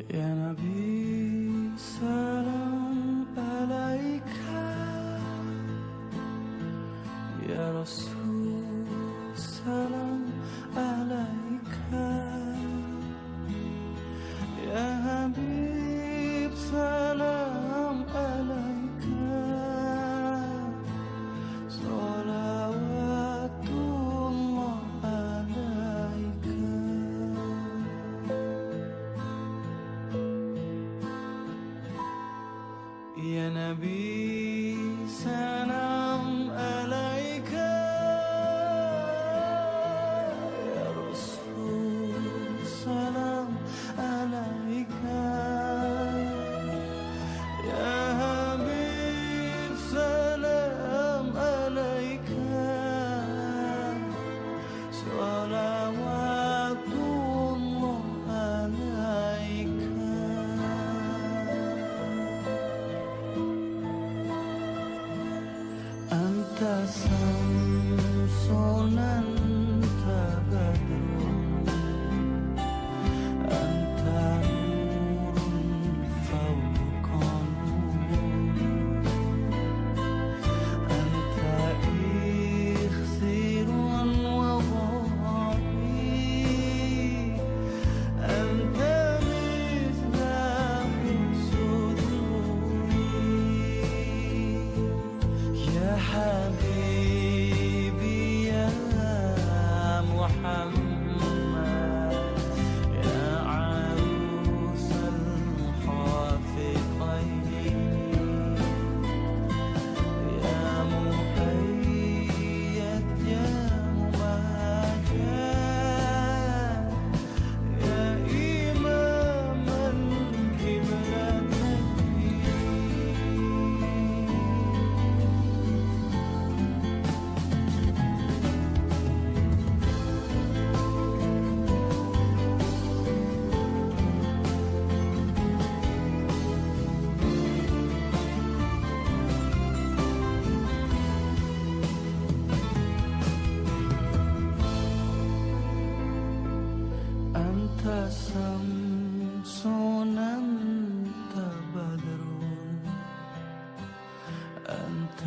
يا نبي سلام عليك، يا رسول سلام عليك، يا حبيب سلام عليك، صلوات الله عليك. يا نبي سلام عليك، يا رسول سلام عليك، يا حبيب سلام عليك، صلوات الله عليك. أنت شمس أنت بدر، أنت نور فوق نور، أنت إخسر وضعي، أنت مصباح صدوري. يا حبيبي يا محمد، يا عروس الحافظين، يا مؤيد يا ممجد، يا إمام القبلتين. أنت شمس أنت بدر، أنت